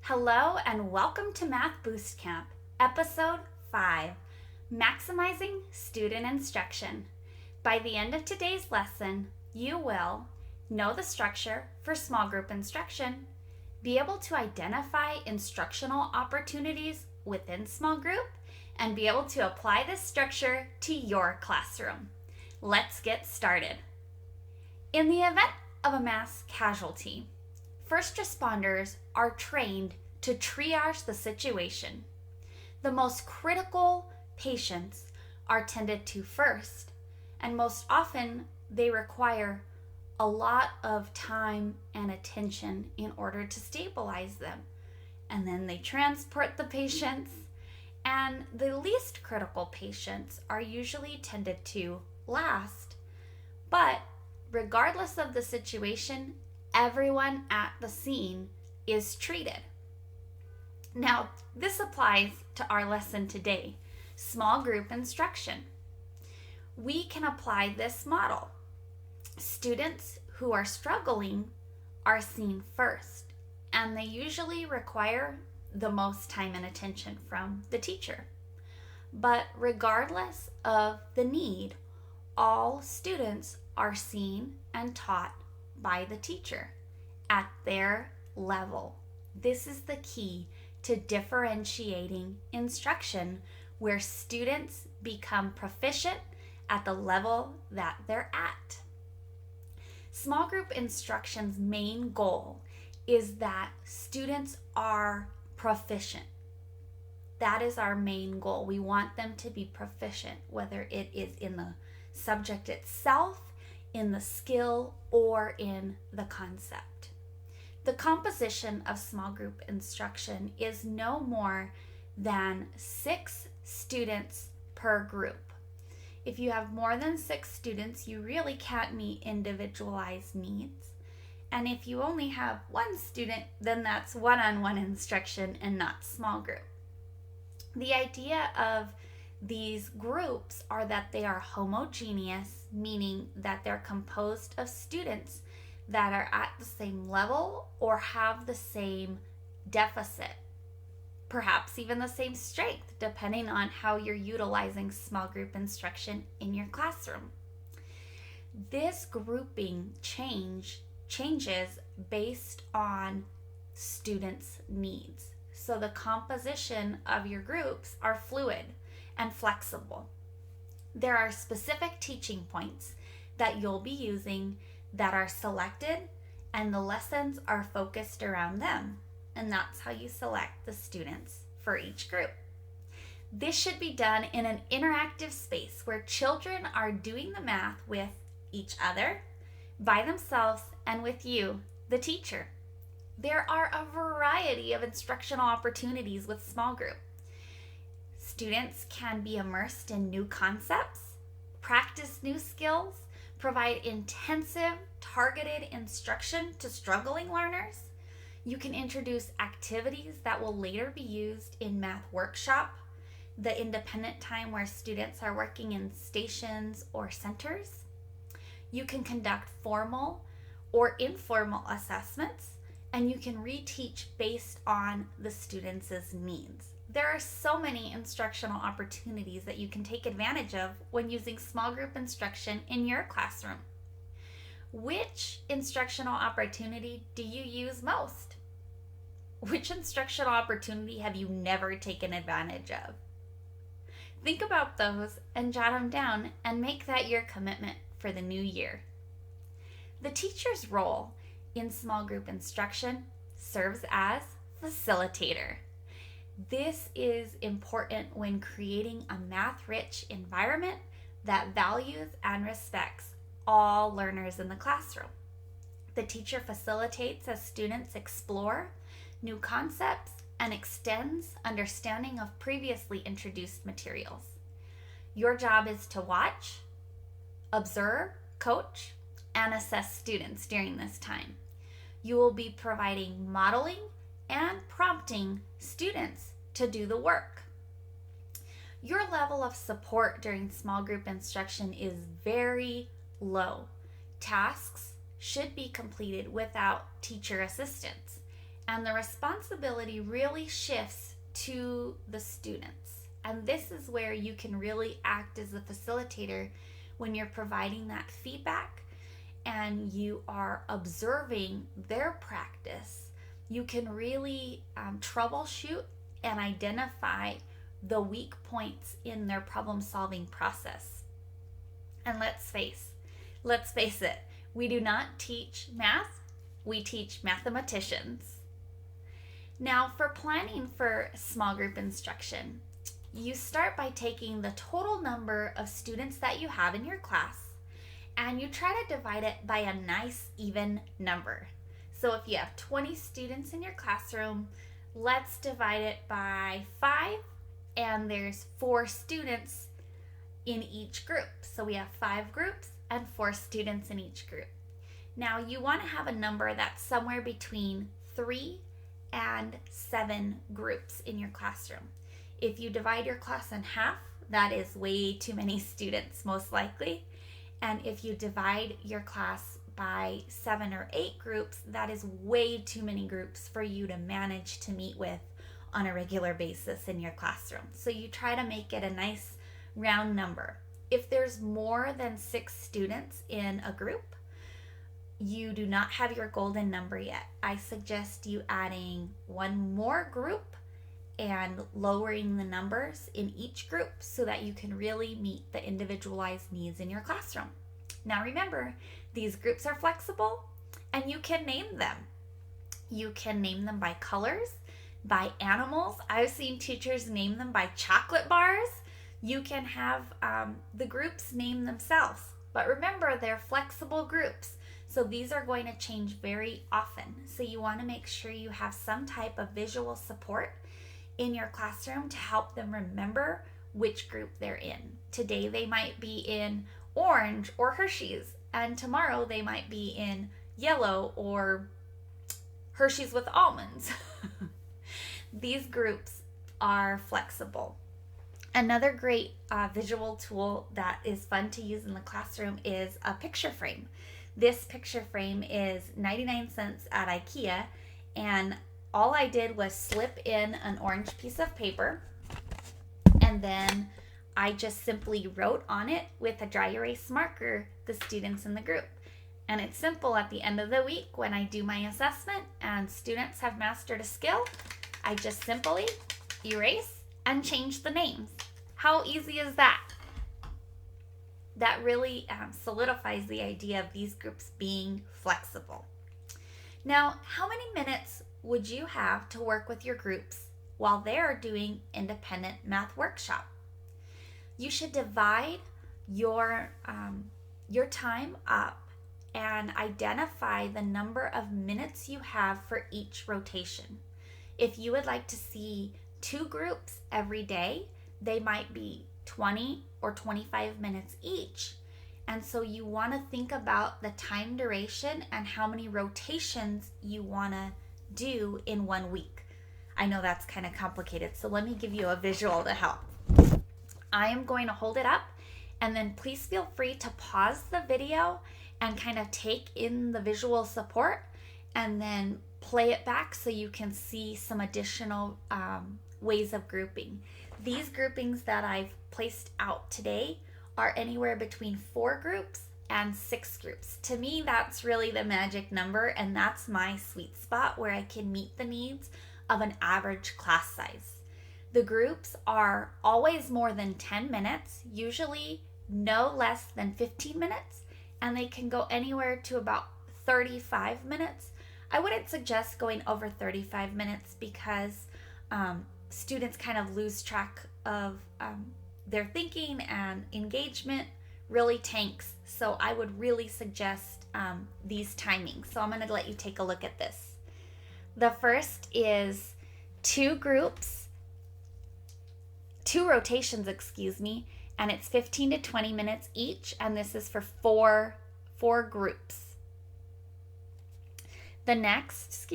Hello and welcome to Math Boost Camp, Episode 5, Maximizing Student Instruction. By the end of today's lesson, you will know the structure for small group instruction, be able to identify instructional opportunities within small group, and be able to apply this structure to your classroom. Let's get started. In the event of a mass casualty, first responders are trained to triage the situation. The most critical patients are tended to first, and most often they require a lot of time and attention in order to stabilize them. And then they transport the patients, and the least critical patients are usually tended to last. But regardless of the situation, everyone at the scene is treated. Now, this applies to our lesson today, small group instruction. We can apply this model. Students who are struggling are seen first, and they usually require the most time and attention from the teacher. But regardless of the need, all students are seen and taught by the teacher at their level. This is the key to differentiating instruction, where students become proficient at the level that they're at. Small group instruction's main goal is that students are proficient. That is our main goal. We want them to be proficient, whether it is in the subject itself, in the skill, or in the concept. The composition of small group instruction is no more than 6 students per group. If you have more than 6 students, you really can't meet individualized needs. And if you only have 1 student, then that's one-on-one instruction and not small group. The idea of these groups are that they are homogeneous, meaning that they're composed of students that are at the same level or have the same deficit, perhaps even the same strength, depending on how you're utilizing small group instruction in your classroom. This grouping changes based on students' needs. So the composition of your groups are fluid and flexible. There are specific teaching points that you'll be using that are selected, and the lessons are focused around them. And that's how you select the students for each group. This should be done in an interactive space where children are doing the math with each other, by themselves, and with you, the teacher. There are a variety of instructional opportunities with small group. Students can be immersed in new concepts, practice new skills, provide intensive, targeted instruction to struggling learners. You can introduce activities that will later be used in math workshop, the independent time where students are working in stations or centers. You can conduct formal or informal assessments, and you can reteach based on the students' needs. There are so many instructional opportunities that you can take advantage of when using small group instruction in your classroom. Which instructional opportunity do you use most? Which instructional opportunity have you never taken advantage of? Think about those and jot them down and make that your commitment for the new year. The teacher's role in small group instruction serves as facilitator. This is important when creating a math-rich environment that values and respects all learners in the classroom. The teacher facilitates as students explore new concepts and extends understanding of previously introduced materials. Your job is to watch, observe, coach, and assess students during this time. You will be providing modeling and prompting students to do the work. Your level of support during small group instruction is very low. Tasks should be completed without teacher assistance, and the responsibility really shifts to the students. And this is where you can really act as a facilitator when you're providing that feedback and you are observing their practice. You can really troubleshoot and identify the weak points in their problem-solving process. And let's face it, we do not teach math, we teach mathematicians. Now, for planning for small group instruction, you start by taking the total number of students that you have in your class and you try to divide it by a nice even number. So if you have 20 students in your classroom, let's divide it by 5, and there's 4 students in each group. So we have 5 groups and 4 students in each group. Now you want to have a number that's somewhere between 3 and 7 groups in your classroom. If you divide your class in half, that is way too many students, most likely. And if you divide your class by 7 or 8 groups, that is way too many groups for you to manage to meet with on a regular basis in your classroom. So you try to make it a nice round number. If there's more than 6 students in a group, you do not have your golden number yet. I suggest you adding one more group and lowering the numbers in each group so that you can really meet the individualized needs in your classroom. Now remember, these groups are flexible and you can name them. You can name them by colors, by animals. I've seen teachers name them by chocolate bars. You can have the groups name themselves. But remember, they're flexible groups. So these are going to change very often. So you want to make sure you have some type of visual support in your classroom to help them remember which group they're in. Today they might be in orange or Hershey's, and tomorrow they might be in yellow or Hershey's with almonds. These groups are flexible. Another great visual tool that is fun to use in the classroom is a picture frame. This picture frame is 99 cents at IKEA, and all I did was slip in an orange piece of paper, and then I just simply wrote on it with a dry erase marker the students in the group. And it's simple. At the end of the week, when I do my assessment and students have mastered a skill, I just simply erase and change the names. How easy is that? That really solidifies the idea of these groups being flexible. Now, how many minutes would you have to work with your groups while they're doing independent math workshop? You should divide your time up and identify the number of minutes you have for each rotation. If you would like to see 2 groups every day, they might be 20 or 25 minutes each. And so you want to think about the time duration and how many rotations you want to do in 1 week. I know that's kind of complicated, so let me give you a visual to help. I am going to hold it up, and then please feel free to pause the video and kind of take in the visual support and then play it back so you can see some additional ways of grouping. These groupings that I've placed out today are anywhere between 4 groups and 6 groups. To me, that's really the magic number, and that's my sweet spot where I can meet the needs of an average class size. The groups are always more than 10 minutes, usually no less than 15 minutes, and they can go anywhere to about 35 minutes. I wouldn't suggest going over 35 minutes because students kind of lose track of their thinking, and engagement really tanks. So I would really suggest these timings. So I'm going to let you take a look at this. The first is 2 rotations, and it's 15 to 20 minutes each, and this is for four groups. The next,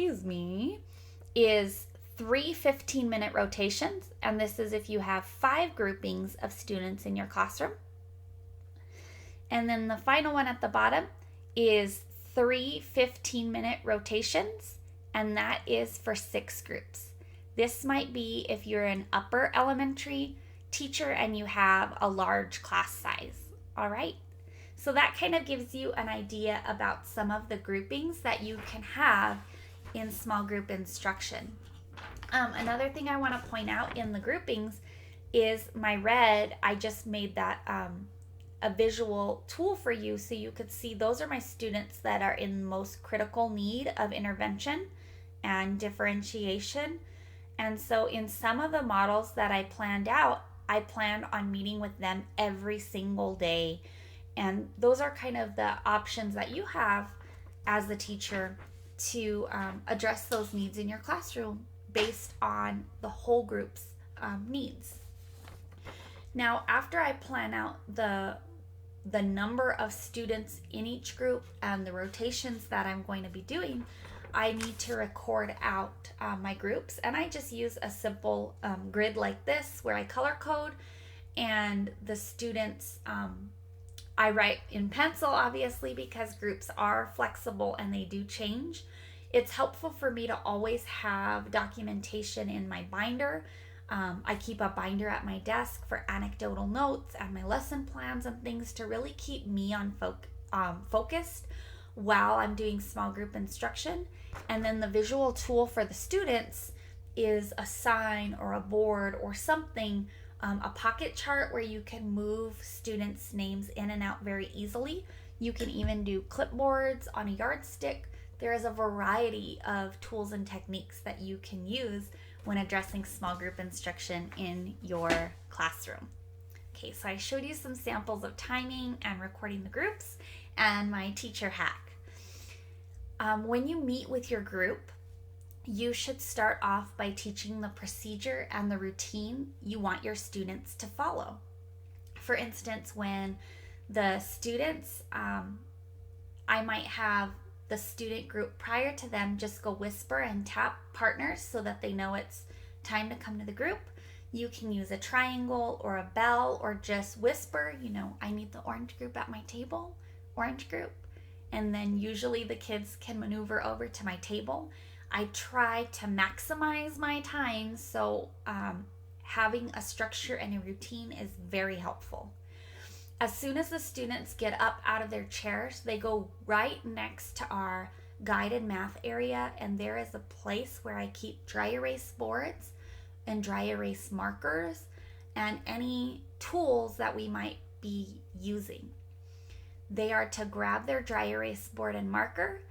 is 3 15-minute rotations, and this is if you have 5 groupings of students in your classroom. And then the final one at the bottom is 3 15-minute rotations, and that is for 6 groups. This might be if you're an upper elementary teacher and you have a large class size. All right? So that kind of gives you an idea about some of the groupings that you can have in small group instruction. Another thing I want to point out in the groupings is my red. I just made that a visual tool for you so you could see those are my students that are in most critical need of intervention and differentiation. And so in some of the models that I planned out, I planned on meeting with them every single day. And those are kind of the options that you have as the teacher to address those needs in your classroom based on the whole group's needs. Now, after I plan out the number of students in each group and the rotations that I'm going to be doing, I need to record out my groups, and I just use a simple grid like this where I color code, and the students I write in pencil, obviously, because groups are flexible and they do change. It's helpful for me to always have documentation in my binder. I keep a binder at my desk for anecdotal notes and my lesson plans and things to really keep me on focused while I'm doing small group instruction. And then the visual tool for the students is a sign or a board or something, a pocket chart where you can move students' names in and out very easily. You can even do clipboards on a yardstick. There is a variety of tools and techniques that you can use when addressing small group instruction in your classroom. Okay, so I showed you some samples of timing and recording the groups and my teacher hack. When you meet with your group, you should start off by teaching the procedure and the routine you want your students to follow. For instance, when the students, I might have the student group prior to them just go whisper and tap partners so that they know it's time to come to the group. You can use a triangle or a bell or just whisper, I need the orange group at my table, orange group. And then usually the kids can maneuver over to my table. I try to maximize my time, so having a structure and a routine is very helpful. As soon as the students get up out of their chairs, they go right next to our guided math area, and there is a place where I keep dry erase boards and dry erase markers and any tools that we might be using. They are to grab their dry erase board and marker,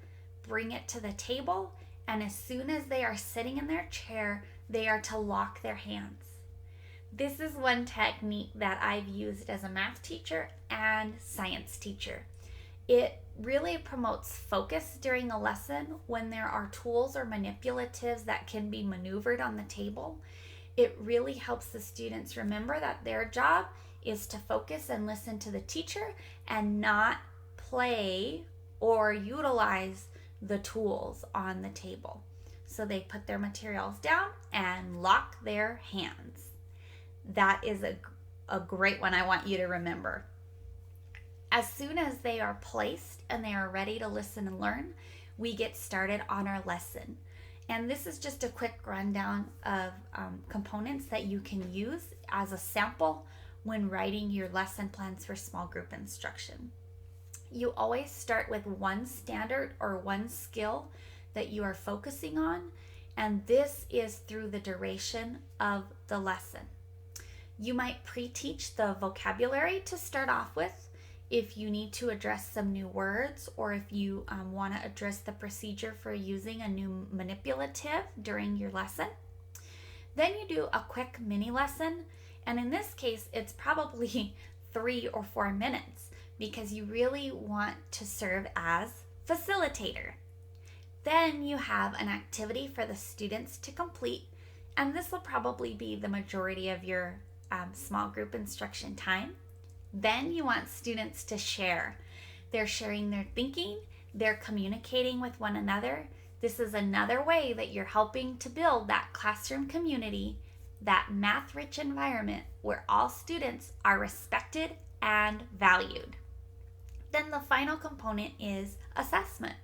bring it to the table, and as soon as they are sitting in their chair, they are to lock their hands. This is one technique that I've used as a math teacher and science teacher. It really promotes focus during a lesson when there are tools or manipulatives that can be maneuvered on the table. It really helps the students remember that their job is to focus and listen to the teacher and not play or utilize the tools on the table. So they put their materials down and lock their hands. That is a great one I want you to remember. As soon as they are placed and they are ready to listen and learn, we get started on our lesson. And this is just a quick rundown of components that you can use as a sample when writing your lesson plans for small group instruction. You always start with one standard or one skill that you are focusing on, and this is through the duration of the lesson. You might pre-teach the vocabulary to start off with if you need to address some new words, or if you want to address the procedure for using a new manipulative during your lesson. Then you do a quick mini lesson, and in this case it's probably 3 or 4 minutes because you really want to serve as facilitator. Then you have an activity for the students to complete, and this will probably be the majority of your small group instruction time. Then you want students to share. They're sharing their thinking, they're communicating with one another. This is another way that you're helping to build that classroom community, that math-rich environment where all students are respected and valued. Then the final component is assessment.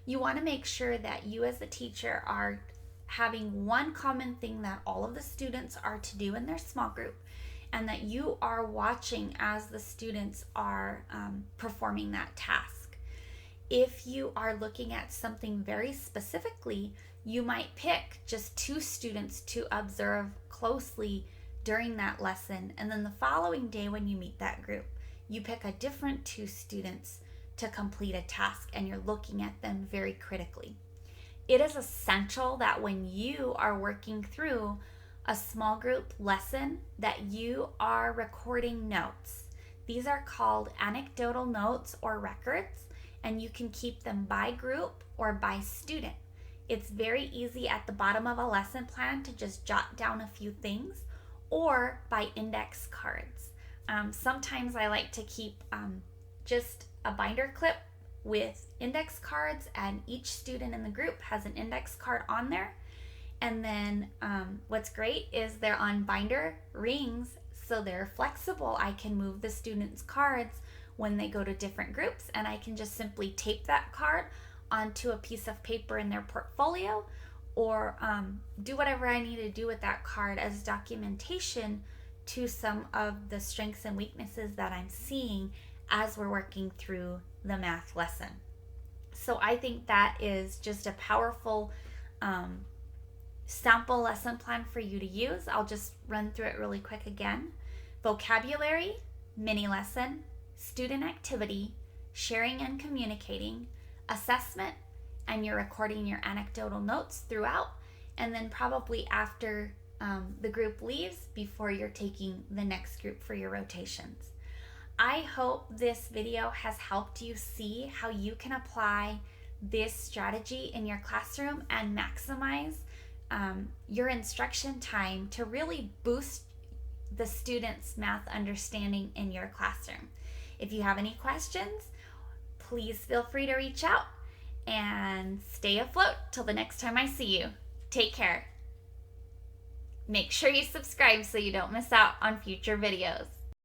You want to make sure that you as a teacher are having one common thing that all of the students are to do in their small group, and that you are watching as the students are performing that task. If you are looking at something very specifically, you might pick just 2 students to observe closely during that lesson, and then the following day when you meet that group, you pick a different 2 students to complete a task, and you're looking at them very critically. It is essential that when you are working through a small group lesson that you are recording notes. These are called anecdotal notes or records, and you can keep them by group or by student. It's very easy at the bottom of a lesson plan to just jot down a few things, or by index cards. Sometimes I like to keep just a binder clip with index cards, and each student in the group has an index card on there. And then what's great is they're on binder rings, so they're flexible. I can move the students' cards when they go to different groups, and I can just simply tape that card onto a piece of paper in their portfolio, or do whatever I need to do with that card as documentation to some of the strengths and weaknesses that I'm seeing as we're working through the math lesson. So I think that is just a powerful sample lesson plan for you to use. I'll just run through it really quick again. Vocabulary, mini lesson, student activity, sharing and communicating, assessment, and you're recording your anecdotal notes throughout, and then probably after the group leaves, before you're taking the next group for your rotations. I hope this video has helped you see how you can apply this strategy in your classroom and maximize your instruction time to really boost the students' math understanding in your classroom. If you have any questions, please feel free to reach out, and stay afloat till the next time I see you. Take care. Make sure you subscribe so you don't miss out on future videos.